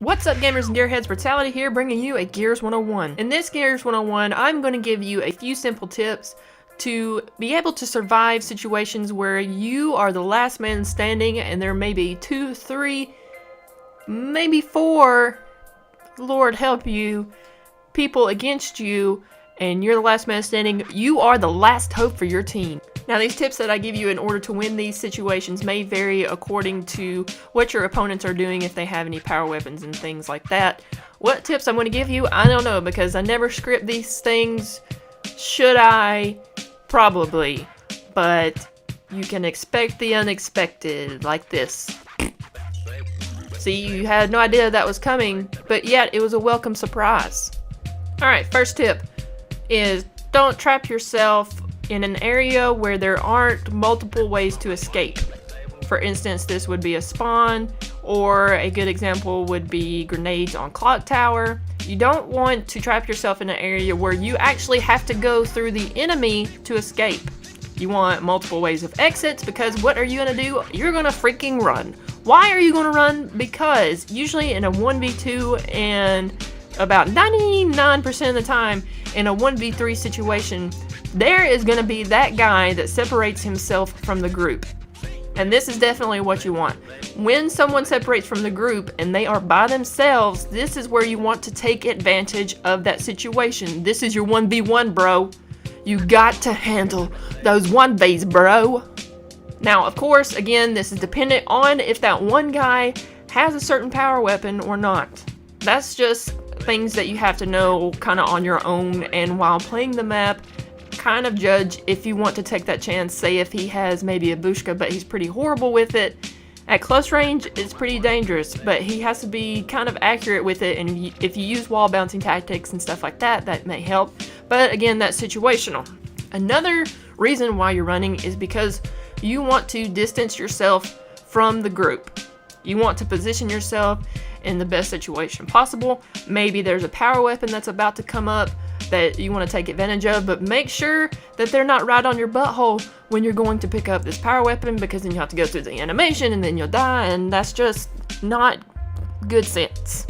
What's up, gamers and gearheads? Brittality here, bringing you a Gears 101. In this Gears 101, I'm going to give you a few simple tips to be able to survive situations where you are the last man standing and there may be 2, 3, maybe 4, Lord help you, people against you, and you're the last man standing. You are the last hope for your team. Now, these tips that I give you in order to win these situations may vary according to what your opponents are doing, if they have any power weapons and things like that. What tips I'm going to give you, I don't know, because I never script these things. Should I? Probably. But you can expect the unexpected, like this. See, you had no idea that was coming, but yet it was a welcome surprise. Alright, first tip is don't trap yourself in an area where there aren't multiple ways to escape. For instance, this would be a spawn, or a good example would be grenades on clock tower. You don't want to trap yourself in an area where you actually have to go through the enemy to escape. You want multiple ways of exits, because what are you going to do? You're going to freaking run. Why are you going to run? Because usually in a 1v2 and about 99% of the time in a 1v3 situation, there is going to be that guy that separates himself from the group. And this is definitely what you want. When someone separates from the group and they are by themselves, this is where you want to take advantage of that situation. This is your 1v1, bro. You got to handle those 1vs, bro. Now, of course, again, this is dependent on if that one guy has a certain power weapon or not. That's just things that you have to know kind of on your own, and while playing the map, kind of judge if you want to take that chance. Say if he has maybe a bushka, but he's pretty horrible with it. At close range, it's pretty dangerous, but he has to be kind of accurate with it, and if you use wall bouncing tactics and stuff like that, that may help. But again, that's situational. Another reason why you're running is because you want to distance yourself from the group. You want to position yourself in the best situation possible. Maybe there's a power weapon that's about to come up that you want to take advantage of, but make sure that they're not right on your butthole when you're going to pick up this power weapon, because then you have to go through the animation and then you'll die, and that's just not good sense.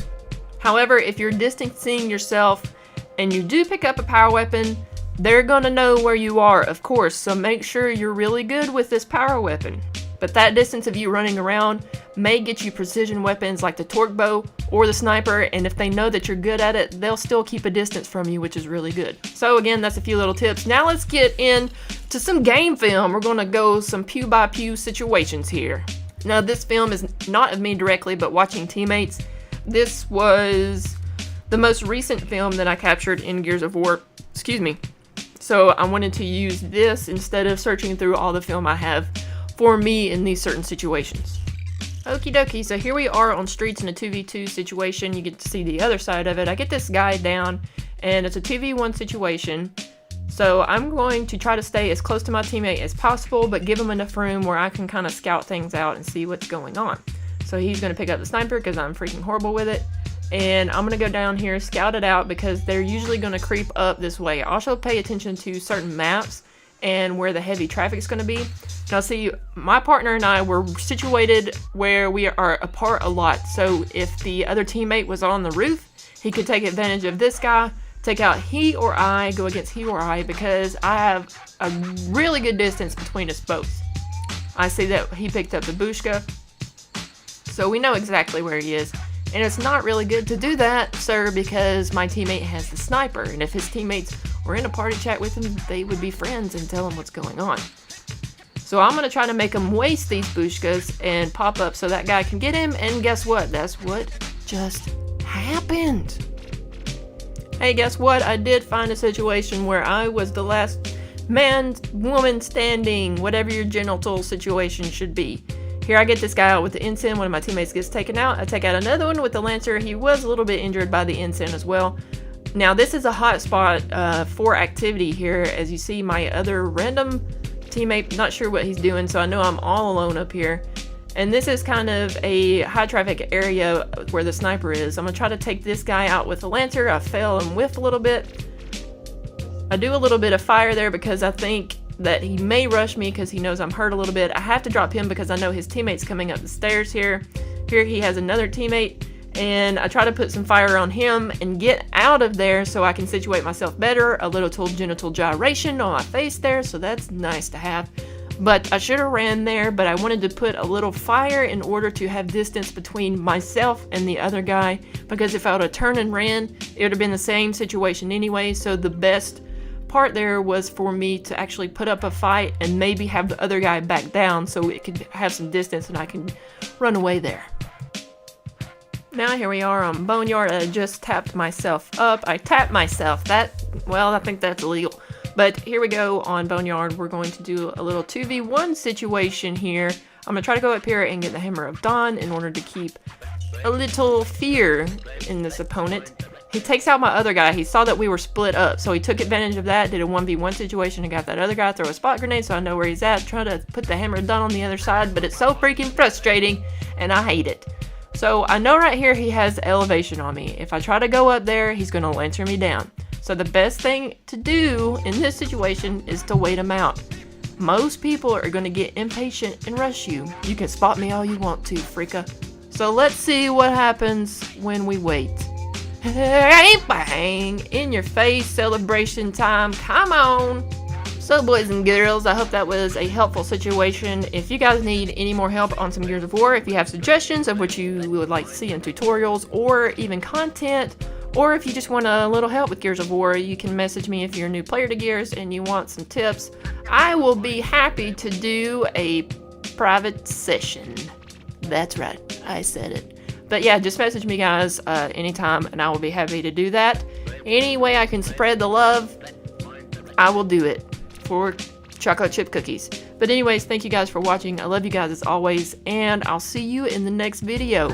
However, if you're distancing yourself and you do pick up a power weapon, they're gonna know where you are, of course, so make sure you're really good with this power weapon. But that distance of you running around may get you precision weapons like the torque bow or the sniper, and if they know that you're good at it, they'll still keep a distance from you, which is really good. So again, that's a few little tips. Now let's get into some game film. We're gonna go some pew by pew situations here. Now this film is not of me directly, but watching teammates. This was the most recent film that I captured in Gears of War. Excuse me. So I wanted to use this instead of searching through all the film I have for me in these certain situations. Okie dokie, so here we are on streets in a 2v2 situation. You get to see the other side of it. I get this guy down, and it's a 2v1 situation. So I'm going to try to stay as close to my teammate as possible, but give him enough room where I can kind of scout things out and see what's going on. So he's going to pick up the sniper because I'm freaking horrible with it. And I'm going to go down here, scout it out, because they're usually going to creep up this way. Also pay attention to certain maps and where the heavy traffic is going to be. Now see, my partner and I were situated where we are apart a lot, so if the other teammate was on the roof, he could take advantage of this guy, take out he or I, go against he or I, because I have a really good distance between us both. I see that he picked up the bushka, so we know exactly where he is. And it's not really good to do that, sir, because my teammate has the sniper, and if his teammates were in a party chat with him, they would be friends and tell him what's going on. So I'm going to try to make him waste these bushkas and pop up so that guy can get him, and guess what? That's what just happened. Hey, guess what? I did find a situation where I was the last man, woman standing, whatever your genital situation should be. Here I get this guy out with the ensign. One of my teammates gets taken out. I take out another one with the lancer. He was a little bit injured by the ensign as well. Now this is a hot spot for activity here. As you see, my other random teammate, not sure what he's doing, so I know I'm all alone up here. And this is kind of a high traffic area where the sniper is. I'm gonna try to take this guy out with the lancer. I fail and whiff a little bit. I do a little bit of fire there because I think that he may rush me because he knows I'm hurt a little bit. I have to drop him because I know his teammate's coming up the stairs here. Here he has another teammate, and I try to put some fire on him and get out of there so I can situate myself better. A little genital gyration on my face there, so that's nice to have. But I should have ran there, but I wanted to put a little fire in order to have distance between myself and the other guy, because if I would have turned and ran, it would have been the same situation anyway. So the best part there was for me to actually put up a fight and maybe have the other guy back down so it could have some distance and I can run away there. Now here we are on Boneyard. I just tapped myself up. I tapped myself. I think that's illegal. But here we go on Boneyard. We're going to do a little 2v1 situation here. I'm going to try to go up here and get the Hammer of Dawn in order to keep a little fear in this opponent. He takes out my other guy. He saw that we were split up, so he took advantage of that, did a 1v1 situation, and got that other guy to throw a spot grenade so I know where he's at. Try to put the Hammer of Dawn on the other side, but it's so freaking frustrating, and I hate it. So I know right here he has elevation on me. If I try to go up there, he's going to lantern me down. So the best thing to do in this situation is to wait him out. Most people are going to get impatient and rush you. You can spot me all you want to, freaka. So let's see what happens when we wait. Bang! In your face, celebration time. Come on! So boys and girls, I hope that was a helpful situation. If you guys need any more help on some Gears of War, if you have suggestions of what you would like to see in tutorials or even content, or if you just want a little help with Gears of War, you can message me if you're a new player to Gears and you want some tips. I will be happy to do a private session. That's right, I said it. But yeah, just message me guys anytime and I will be happy to do that. Any way I can spread the love, I will do it for chocolate chip cookies. But anyways, thank you guys for watching. I love you guys as always, and I'll see you in the next video.